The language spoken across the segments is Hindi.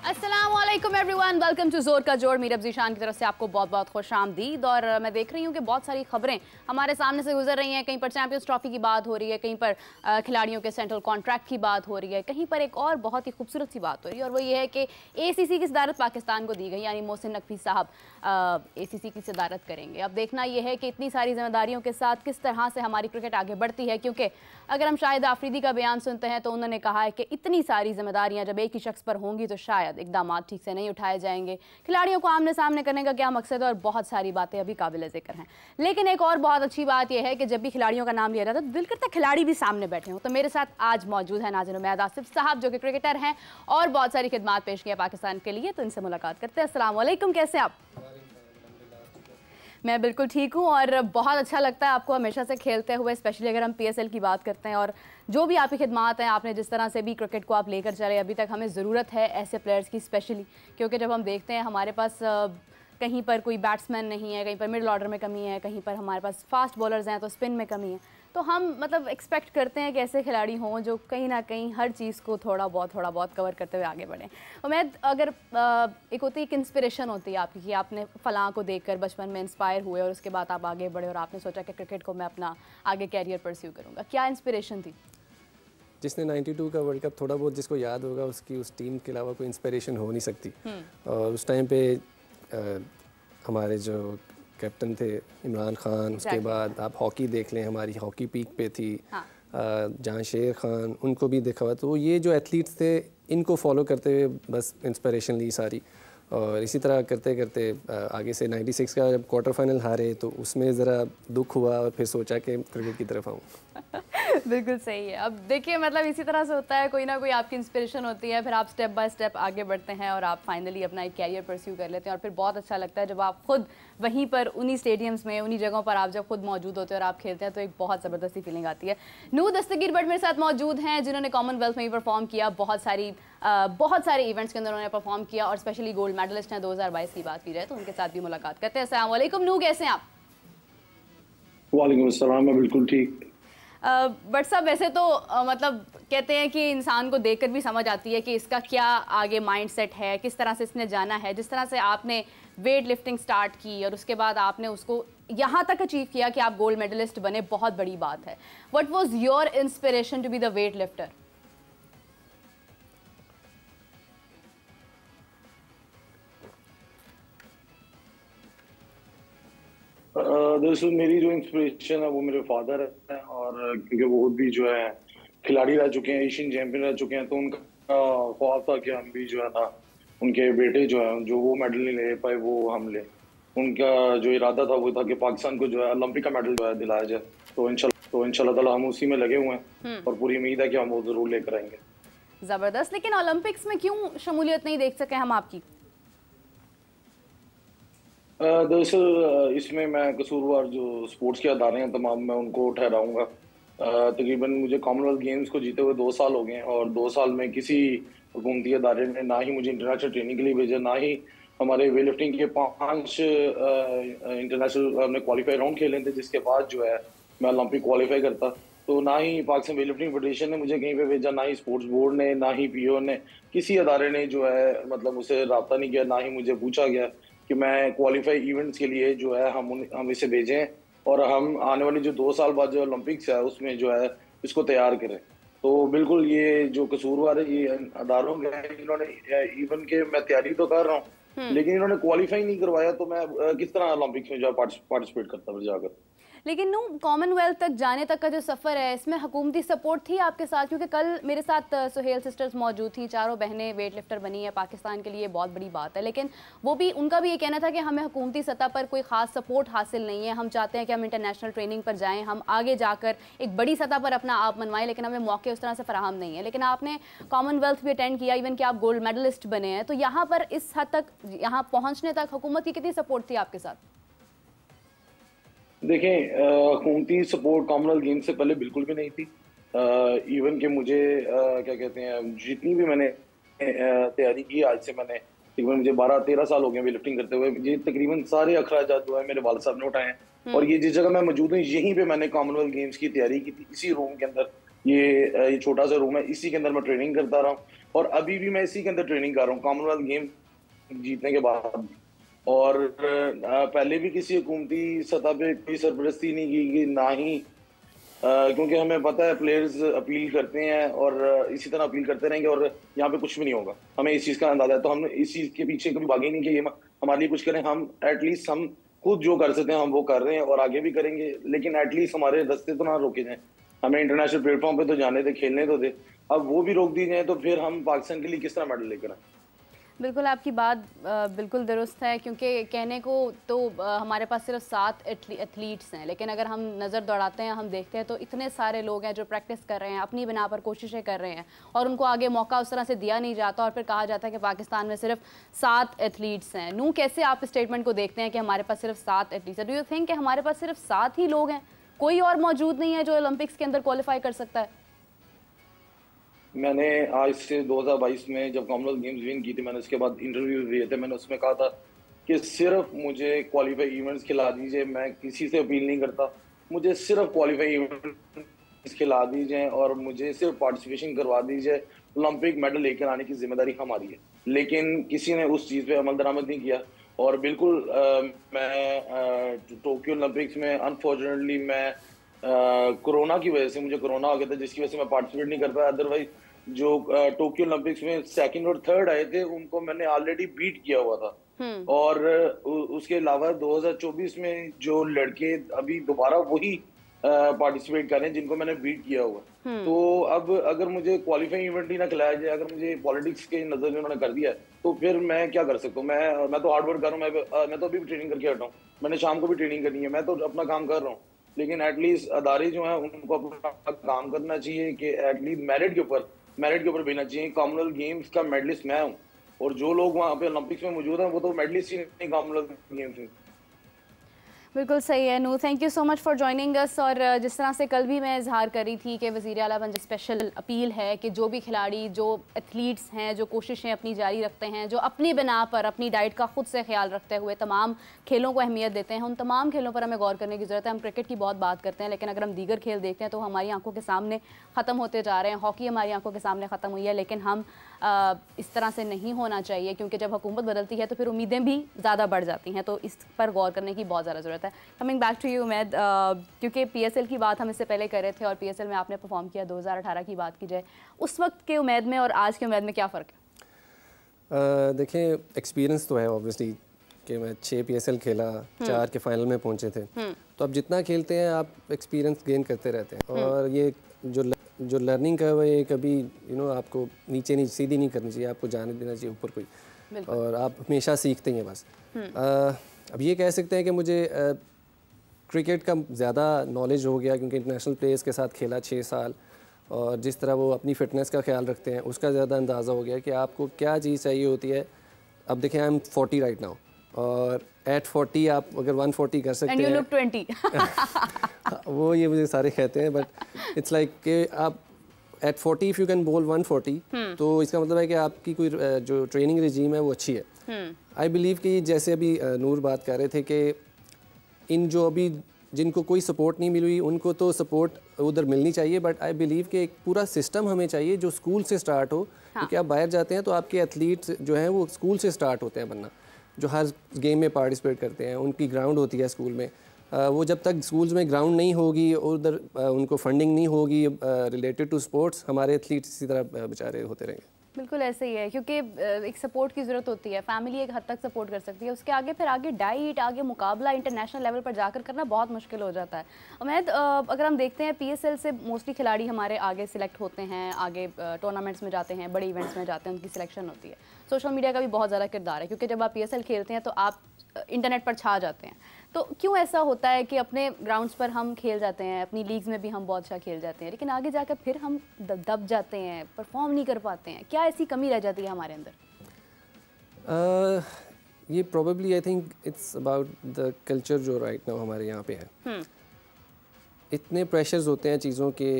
अस्सलामुअलैकुम एवरीवन, वेलकम टू जोर का जोड़। मीरब ज़ीशान की तरफ से आपको बहुत बहुत खुशामदीद। और मैं देख रही हूँ कि बहुत सारी खबरें हमारे सामने से गुजर रही हैं। कहीं पर चैंपियंस ट्रॉफी की बात हो रही है, कहीं पर खिलाड़ियों के सेंट्रल कॉन्ट्रैक्ट की बात हो रही है, कहीं पर एक और बहुत ही खूबसूरत सी बात हो रही है और वो ये है कि ACC की सदारत पाकिस्तान को दी गई, यानी मोहसिन नकवी साहब ACC की सदारत करेंगे। अब देखना यह है कि इतनी सारी जिम्मेदारियों के साथ किस तरह से हमारी क्रिकेट आगे बढ़ती है, क्योंकि अगर हम शाहिद आफरीदी का बयान सुनते हैं तो उन्होंने कहा है कि इतनी सारी जिम्मेदारियां जब एक ही शख्स पर होंगी तो शायद इकदाम ठीक से नहीं उठाए जाएंगे। खिलाड़ियों को आमने सामने करने का क्या मकसद है और बहुत सारी बातें अभी काबिल जिक्र हैं। लेकिन एक और बहुत अच्छी बात यह है कि जब भी खिलाड़ियों का नाम लिया जाता है तो दिल करता है खिलाड़ी भी सामने बैठे हों। तो मेरे साथ आज मौजूद है नाज़िर उमैद आसिफ साहब, जो कि क्रिकेटर हैं और बहुत सारी खिदमात पेश की है पाकिस्तान के लिए। तो इनसे मुलाकात करते हैं। अस्सलाम वालेकुम, कैसे आप? मैं बिल्कुल ठीक हूँ और बहुत अच्छा लगता है आपको हमेशा से खेलते हुए, स्पेशली अगर हम PSL की बात करते हैं और जो भी आपकी खिदमात हैं, आपने जिस तरह से भी क्रिकेट को आप लेकर चले अभी तक, हमें ज़रूरत है ऐसे प्लेयर्स की स्पेशली, क्योंकि जब हम देखते हैं हमारे पास कहीं पर कोई बैट्समैन नहीं है, कहीं पर मिडिल ऑर्डर में कमी है, कहीं पर हमारे पास फास्ट बॉलर्स हैं तो स्पिन में कमी है, तो हम मतलब एक्सपेक्ट करते हैं कि ऐसे खिलाड़ी हों जो कहीं ना कहीं हर चीज़ को थोड़ा बहुत कवर करते हुए आगे बढ़ें। उम्मीद अगर एक होती है, एक इंस्पिरेशन होती है आपकी कि आपने फ़लाँ को देखकर बचपन में इंस्पायर हुए और उसके बाद आप आगे बढ़े और आपने सोचा कि क्रिकेट को मैं अपना आगे कैरियर परस्यू करूँगा। क्या इंस्पिरेशन थी? जिसने 92 का वर्ल्ड कप थोड़ा बहुत जिसको याद होगा, उसकी उस टीम के अलावा कोई इंस्पिरेशन हो नहीं सकती। और उस टाइम पे हमारे जो कैप्टन थे इमरान खान, उसके बाद आप हॉकी देख लें, हमारी हॉकी पीक पे थी। हाँ। जहाँ शेर खान, उनको भी देखा हुआ। तो ये जो एथलीट्स थे, इनको फॉलो करते हुए बस इंस्पिरेशन ली सारी। और इसी तरह करते करते आगे से 96 का जब क्वार्टर फाइनल हारे तो उसमें ज़रा दुख हुआ और फिर सोचा कि क्रिकेट की तरफ आऊँ। बिल्कुल सही है। अब देखिए, मतलब इसी तरह से होता है, कोई ना कोई आपकी इंस्पिरेशन होती है, फिर आप स्टेप बाय स्टेप आगे बढ़ते हैं और आप फाइनली अपना एक कैरियर परस्यू कर लेते हैं। और फिर बहुत अच्छा लगता है जब आप खुद वहीं पर उन्हीं स्टेडियम्स में, उन्हीं जगहों पर आप जब खुद मौजूद होते हैं और आप खेलते हैं, तो एक बहुत ज़बरदस्ती फीलिंग आती है। नूर दस्तगीर बट मेरे साथ मौजूद हैं, जिन्होंने कॉमनवेल्थ में भी परफॉर्म किया, बहुत सारे इवेंट्स के अंदर उन्होंने परफॉर्म किया और स्पेशली गोल्ड मेडलिस्ट हैं 2022 की बात की जाए तो उनके साथ भी मुलाकात करते हैं। अस्सलाम वालेकुम नू, कैसे हैं आप? वालेकुम अस्सलाम, मैं बिल्कुल ठीक। बट साहब, वैसे तो मतलब कहते हैं कि इंसान को देखकर भी समझ आती है कि इसका क्या आगे माइंडसेट है, किस तरह से इसने जाना है। जिस तरह से आपने वेट लिफ्टिंग स्टार्ट की और उसके बाद आपने उसको यहाँ तक अचीव किया कि आप गोल्ड मेडलिस्ट बने, बहुत बड़ी बात है। What was your inspiration to be the weight lifter? दरअसल मेरी जो इंस्पिरेशन है वो मेरे फादर है, और क्योंकि वो भी जो है खिलाड़ी रह चुके हैं, एशियन चैंपियन रह चुके हैं, तो उनका ख्वाब था कि हम भी जो है ना उनके बेटे जो है जो वो मेडल नहीं ले पाए वो हम ले। उनका जो इरादा था वो था कि पाकिस्तान को जो है ओलंपिक का मेडल जो है दिलाया जाए। तो इंशाल्लाह ताला हम उसी में लगे हुए हैं और पूरी उम्मीद है कि हम वो जरूर लेकर आएंगे। जबरदस्त। लेकिन ओलंपिक्स में क्यों शमूलियत नहीं देख सके हम आपकी? दरअसल इसमें मैं कसूरवार जो स्पोर्ट्स के अदारे हैं तमाम, मैं उनको ठहराऊंगा। तकरीबन मुझे कॉमनवेल्थ गेम्स को जीते हुए 2 साल हो गए और 2 साल में किसी हुकूमती अदारे ने ना ही मुझे इंटरनेशनल ट्रेनिंग के लिए भेजा, ना ही हमारे वेट लिफ्टिंग के 5 इंटरनेशनल हमने क्वालिफाई राउंड खेले थे, जिसके बाद जो है मैं ओलंपिक क्वालिफाई करता। तो ना ही पाकिस्तान वेट लिफ्टिंग फेडरेशन ने मुझे कहीं पे भेजा, ना ही स्पोर्ट्स बोर्ड ने, ना ही PO ने, किसी अदारे ने जो है मतलब मुझसे रब्ता नहीं किया, ना ही मुझे पूछा गया कि मैं क्वालिफाई इवेंट्स के लिए जो है हम इसे भेजें और हम आने वाली जो 2 साल बाद जो ओलंपिक्स है उसमें जो है इसको तैयार करें। तो बिल्कुल ये जो कसूरवार है ये अदारों के हैं, इन्होंने इवन के मैं तैयारी तो कर रहा हूँ लेकिन इन्होंने क्वालिफाई नहीं करवाया, तो मैं किस तरह ओलंपिक्स में जो पार्टिसिपेट करता फिर जाकर। लेकिन नू, कॉमनवेल्थ तक जाने तक का जो सफ़र है इसमें हुकूमती सपोर्ट थी आपके साथ? क्योंकि कल मेरे साथ सुहेल सिस्टर्स मौजूद थी, चारों बहनें वेट लिफ्टर बनी है, पाकिस्तान के लिए बहुत बड़ी बात है। लेकिन उनका भी ये कहना था कि हमें हुकूमती सतह पर कोई ख़ास सपोर्ट हासिल नहीं है, हम चाहते हैं कि हम इंटरनेशनल ट्रेनिंग पर जाएँ, हम आगे जाकर एक बड़ी सतह पर अपना आप मनवाएं, लेकिन हमें मौके उस तरह से फराहम नहीं है। लेकिन आपने कॉमनवेल्थ भी अटेंड किया, इवन कि आप गोल्ड मेडलिस्ट बने हैं, तो यहाँ पर इस हद तक, यहाँ पहुँचने तक हुकूमत की कितनी सपोर्ट थी आपके साथ? देखें, हुकूमती सपोर्ट कॉमनवेल्थ गेम्स से पहले बिल्कुल भी नहीं थी। इवन कि मुझे क्या कहते हैं, जितनी भी मैंने तैयारी की, आज से मैंने तकरीबन मुझे 12-13 साल हो गए वेट लिफ्टिंग करते हुए, ये तकरीबन सारे अखराजात जो है मेरे वालिद साहब ने उठाए हैं। और ये जिस जगह मैं मौजूद हूँ यहीं पे मैंने कॉमनवेल्थ गेम्स की तैयारी की थी, इसी रूम के अंदर। ये छोटा सा रूम है, इसी के अंदर मैं ट्रेनिंग करता रहा हूँ। और अभी भी मैं इसी के अंदर ट्रेनिंग कर रहा हूँ कॉमनवेल्थ गेम जीतने के बाद। और पहले भी किसी हुकूमती सतह पे कोई सरपरस्ती नहीं की गई, ना ही क्योंकि हमें पता है प्लेयर्स अपील करते हैं और इसी तरह अपील करते रहेंगे और यहाँ पे कुछ भी नहीं होगा, हमें इस चीज़ का अंदाजा है। तो हम इस चीज़ के पीछे कभी भागे नहीं कि ये हमारे लिए कुछ करें। हम एटलीस्ट हम खुद जो कर सकते हैं हम वो कर रहे हैं और आगे भी करेंगे, लेकिन एटलीस्ट हमारे रास्ते तो ना रोके जाएं। हमें इंटरनेशनल प्लेटफॉर्म पे तो जाने दे, खेलने तो दे। अब वो भी रोक दी जाए तो फिर हम पाकिस्तान के लिए किस तरह मेडल लेकर आए। बिल्कुल आपकी बात बिल्कुल दुरुस्त है, क्योंकि कहने को तो हमारे पास सिर्फ 7 एथलीट्स हैं, लेकिन अगर हम नज़र दौड़ाते हैं, हम देखते हैं तो इतने सारे लोग हैं जो प्रैक्टिस कर रहे हैं, अपनी बिना पर कोशिशें कर रहे हैं और उनको आगे मौका उस तरह से दिया नहीं जाता और फिर कहा जाता है कि पाकिस्तान में सिर्फ 7 एथलीट्स हैं। नू, कैसे आप स्टेटमेंट को देखते हैं कि हमारे पास सिर्फ 7 एथलीट्स हैं? डू यू थिंक कि हमारे पास सिर्फ 7 ही लोग हैं, कोई और मौजूद नहीं है जो ओलंपिक्स के अंदर क्वालिफाई कर सकता है? मैंने आज से 2022 में जब कॉमनवेल्थ गेम्स विन की थी, मैंने उसके बाद इंटरव्यू दिए थे, मैंने उसमें कहा था कि सिर्फ मुझे क्वालिफाई इवेंट्स खिला दीजिए, मैं किसी से अपील नहीं करता, मुझे सिर्फ क्वालिफाई इवेंट्स खिला दीजिए और मुझे सिर्फ पार्टिसिपेशन करवा दीजिए, ओलंपिक मेडल लेकर आने की जिम्मेदारी हमारी है। लेकिन किसी ने उस चीज़ पे अमल दरामद नहीं किया और बिल्कुल मैं टोक्यो ओलंपिक्स में अनफॉर्चुनेटली मैं कोरोना की वजह से, मुझे कोरोना हो गया था जिसकी वजह से मैं पार्टिसिपेट नहीं कर पाया। अदरवाइज जो टोक्यो ओलंपिक्स में 2nd और 3rd आए थे उनको मैंने ऑलरेडी बीट किया हुआ था। और उसके अलावा 2024 में जो लड़के अभी दोबारा वही पार्टिसिपेट कर रहे हैं जिनको मैंने बीट किया हुआ। तो अब अगर मुझे क्वालिफाइंग इवेंट ही ना खिलाया जाए, अगर मुझे पॉलिटिक्स के नजर में उन्होंने कर दिया है, तो फिर मैं क्या कर सकता हूँ? मैं तो हार्ड वर्क कर रहा हूँ, मैं तो अभी भी ट्रेनिंग करके हटा हूँ, मैंने शाम को भी ट्रेनिंग करनी है, मैं तो अपना काम कर रहा हूँ। लेकिन एटलीस्ट अदारे जो हैं उनको अपना काम करना चाहिए कि एटलीस्ट मेरिट के ऊपर भेजना चाहिए। कॉमनवेल्थ गेम्स का मेडलिस्ट मैं हूँ और जो लोग वहाँ पे ओलंपिक्स में मौजूद हैं वो तो मेडलिस्ट ही नहीं कॉमनवेल्थ गेम्स में। बिल्कुल सही है नू, thank you so much for joining us. और जिस तरह से कल भी मैं इजहार करी थी कि वज़ीर आला पंजाब स्पेशल अपील है कि जो भी खिलाड़ी, जो एथलीट्स हैं, जो कोशिशें अपनी जारी रखते हैं, जो अपनी बिना पर अपनी डाइट का खुद से ख्याल रखते हुए तमाम खेलों को अहमियत देते हैं, उन तमाम खेलों पर हमें गौर करने की ज़रूरत है। हम क्रिकेट की बहुत बात करते हैं, लेकिन अगर हम दीगर खेल देखते हैं तो हमारी आंखों के सामने ख़त्म होते जा रहे हैं। हॉकी हमारी आंखों के सामने ख़त्म हुई है, लेकिन हम इस तरह से नहीं होना चाहिए, क्योंकि जब हुकूमत बदलती है तो फिर उम्मीदें भी ज़्यादा बढ़ जाती हैं। तो इस पर गौर करने की बहुत ज़्यादा ज़रूरत है। Coming back to you Umaid, क्योंकि PSL की बात हम इससे पहले कर रहे थे और PSL में आपने परफॉर्म किया, 2018 की बात की जाए, उस वक्त के उमैद में और आज के उमैद में क्या फ़र्क है? देखें, एक्सपीरियंस तो है ऑब्वियसली कि मैं 6 PSL खेला, 4 के फाइनल में पहुंचे थे, तो अब जितना खेलते हैं आप एक्सपीरियंस गेन करते रहते हैं। और ये जो लर्निंग कर्व है ये कभी आपको नीचे सीधी नहीं करनी चाहिए, आपको जाने देना चाहिए ऊपर कोई, और आप हमेशा सीखते हैं बस। अब ये कह सकते हैं कि मुझे क्रिकेट का ज़्यादा नॉलेज हो गया क्योंकि इंटरनेशनल प्लेयर्स के साथ खेला 6 साल, और जिस तरह वो अपनी फ़िटनेस का ख्याल रखते हैं उसका ज़्यादा अंदाज़ा हो गया कि आपको क्या चीज़ चाहिए होती है। अब देखें, आई एम 40 राइट नाउ, और एट 40 आप अगर 140 कर सकते हैं, look 20 वो ये मुझे सारे कहते हैं, बट इट्स लाइक कि आप एट 40 इफ़ यू कैन बोल 140, तो इसका मतलब है कि आपकी कोई जो ट्रेनिंग रिजीम है वो अच्छी है। आई बिलीव कि जैसे अभी नूर बात कर रहे थे कि इन जो अभी जिनको कोई सपोर्ट नहीं मिल हुई उनको तो सपोर्ट उधर मिलनी चाहिए, बट आई बिलीव कि एक पूरा सिस्टम हमें चाहिए जो स्कूल से स्टार्ट हो। क्योंकि आप बाहर जाते हैं तो आपके एथलीट्स जो हैं वो स्कूल से स्टार्ट होते हैं बनना, जो हर गेम में पार्टिसिपेट करते हैं, उनकी ग्राउंड होती है स्कूल में। वो जब तक स्कूल्स में ग्राउंड नहीं होगी और उधर उनको फंडिंग नहीं होगी रिलेटेड टू स्पोर्ट्स, हमारे एथलीट्स इसी तरह बेचारे होते रहेंगे। बिल्कुल ऐसे ही है, क्योंकि एक सपोर्ट की ज़रूरत होती है। फैमिली एक हद तक सपोर्ट कर सकती है, उसके आगे फिर आगे डाइट, आगे मुकाबला इंटरनेशनल लेवल पर जाकर करना बहुत मुश्किल हो जाता है। उमैद, अगर हम देखते हैं PSL से मोस्टली खिलाड़ी हमारे आगे सिलेक्ट होते हैं, आगे टूर्नामेंट्स में जाते हैं, बड़े इवेंट्स में जाते हैं, उनकी सिलेक्शन होती है। सोशल मीडिया का भी बहुत ज़्यादा किरदार है, क्योंकि जब आप PSL खेलते हैं तो आप इंटरनेट पर छा जाते हैं। तो क्यों ऐसा होता है कि अपने ग्राउंड्स पर हम खेल जाते हैं, अपनी लीग्स में भी हम बहुत अच्छा खेल जाते हैं, लेकिन आगे जाकर फिर हम दब जाते हैं, परफॉर्म नहीं कर पाते हैं? क्या ऐसी कमी रह जाती है हमारे अंदर? ये probably I think it's about the culture जो राइट नाउ हमारे यहाँ पे है। इतने प्रेशर्स होते हैं चीज़ों के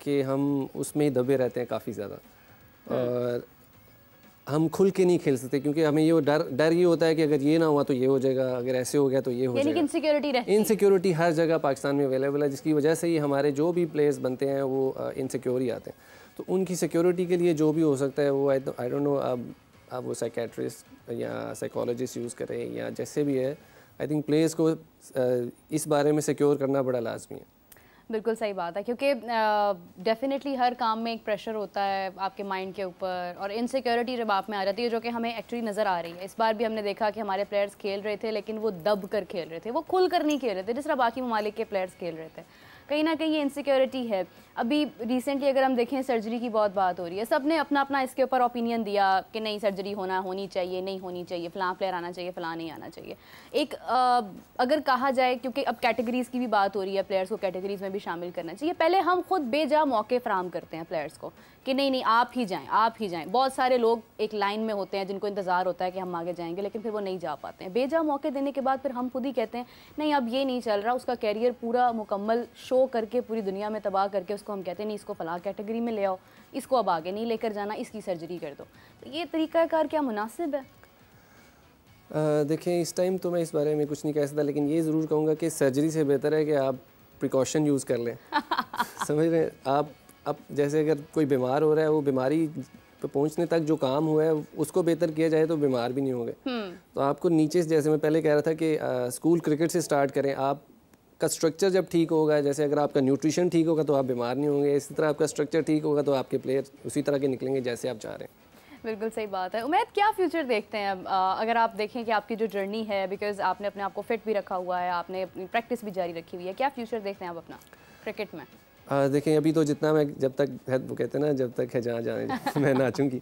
कि हम उसमें ही दबे रहते हैं काफ़ी ज़्यादा, और हम खुल के नहीं खेल सकते क्योंकि हमें ये डर ये होता है कि अगर ये ना हुआ तो ये हो जाएगा, अगर ऐसे हो गया तो ये हो जाएगा। इनसिक्योरिटी रहती है। इनसिक्योरिटी हर जगह पाकिस्तान में अवेलेबल है, जिसकी वजह से ही हमारे जो भी प्लेयर्स बनते हैं वो इनसिक्योर ही आते हैं। तो उनकी सिक्योरिटी के लिए जो भी हो सकता है वो आई डोंट नो, अब वो साइकेट्रिस्ट या साइकोलॉजिस्ट यूज़ करें या जैसे भी है, आई थिंक प्लेयर्स को इस बारे में सिक्योर करना बड़ा लाजमी है। बिल्कुल सही बात है, क्योंकि डेफिनेटली हर काम में एक प्रेशर होता है आपके माइंड के ऊपर, और इनसिक्योरिटी जब आप में आ जाती है, जो कि हमें एक्चुअली नज़र आ रही है। इस बार भी हमने देखा कि हमारे प्लेयर्स खेल रहे थे लेकिन वो दब कर खेल रहे थे, वो खुल कर नहीं खेल रहे थे जिस तरह बाकी ममालिक के प्लेयर्स खेल रहे थे। कहीं ना कहीं ये इनसिक्योरिटी है। अभी रिसेंटली अगर हम देखें, सर्जरी की बहुत बात हो रही है, सब ने अपना अपना इसके ऊपर ओपिनियन दिया कि नहीं सर्जरी होनी चाहिए, नहीं होनी चाहिए, फ़लाँ प्लेयर आना चाहिए, फ़लाँ नहीं आना चाहिए। एक अगर कहा जाए, क्योंकि अब कैटेगरीज़ की भी बात हो रही है, प्लेयर्स को कैटेगरीज़ में भी शामिल करना चाहिए। पहले हम खुद बेजा मौके फराहम करते हैं प्लेयर्स को कि नहीं नहीं आप ही जाएँ, आप ही जाएँ। बहुत सारे लोग एक लाइन में होते हैं जिनको इंतज़ार होता है कि हम आगे जाएंगे, लेकिन फिर वो नहीं जा पाते हैं। बेजा मौके देने के बाद फिर हम खुद ही कहते हैं नहीं अब ये नहीं चल रहा, उसका कैरियर पूरा मुकम्मल शो करके पूरी दुनिया में तबाह करके उसको हम कहते हैं नहीं इसको फ़लाँ कैटेगरी में ले आओ, इसको अब आगे नहीं लेकर जाना, इसकी सर्जरी कर दो। तो ये तरीक़ाकार क्या मुनासिब है? देखिए इस टाइम तो मैं इस बारे में कुछ नहीं कह सकता, लेकिन ये ज़रूर कहूँगा कि सर्जरी से बेहतर है कि आप प्रिकॉशन यूज़ कर लें। समझ रहे हैं आप? अब जैसे अगर कोई बीमार हो रहा है, वो बीमारी पे पहुंचने तक जो काम हुआ है उसको बेहतर किया जाए तो बीमार भी नहीं होंगे। तो आपको नीचे से, जैसे मैं पहले कह रहा था कि स्कूल क्रिकेट से स्टार्ट करें। आपका स्ट्रक्चर जब ठीक होगा, जैसे अगर आपका न्यूट्रिशन ठीक होगा तो आप बीमार नहीं होंगे, इसी तरह आपका स्ट्रक्चर ठीक होगा तो आपके प्लेयर उसी तरह के निकलेंगे जैसे आप चाह रहे हैं। बिल्कुल सही बात है। उमैद, क्या फ्यूचर देखते हैं अब? अगर आप देखें कि आपकी जो जर्नी है, बिकॉज आपने अपने आप को फिट भी रखा हुआ है, आपने अपनी प्रैक्टिस भी जारी रखी हुई है, क्या फ्यूचर देखते हैं आप अपना क्रिकेट में? देखें अभी तो जितना मैं, जब तक है वो कहते हैं ना, जब तक है जहाँ जाने मैं नाचूंगी,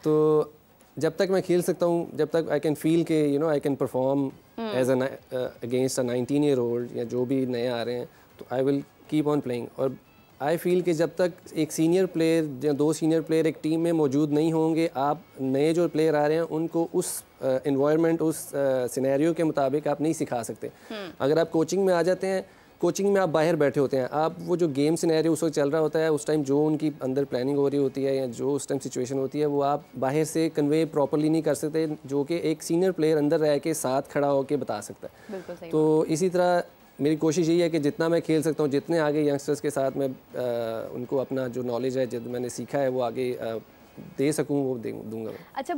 तो जब तक मैं खेल सकता हूँ, जब तक आई कैन फील के I can perform as an against a 19 year old या जो भी नए आ रहे हैं, तो I will keep on playing. और आई फील कि जब तक एक सीनियर प्लेयर या 2 सीनियर प्लेयर एक टीम में मौजूद नहीं होंगे, आप नए जो प्लेयर आ रहे हैं उनको उस इन्वायरमेंट, उस सिनेरियो के मुताबिक आप नहीं सिखा सकते। अगर आप कोचिंग में आ जाते हैं, कोचिंग में आप बाहर बैठे होते हैं, आप वो जो गेम सिनेरियो उस वक्त चल रहा होता है, उस टाइम जो उनकी अंदर प्लानिंग हो रही होती है या जो उस टाइम सिचुएशन होती है, वो आप बाहर से कन्वे प्रॉपर्ली नहीं कर सकते, जो कि एक सीनियर प्लेयर अंदर रह के साथ खड़ा होकर बता सकता है। तो इसी तरह मेरी कोशिश यही है कि जितना मैं खेल सकता हूँ, जितने आगे यंगस्टर्स के साथ मैं उनको अपना जो नॉलेज है, जो मैंने सीखा है, वो आगे दे सकूँ, वो दूँगा। अच्छा।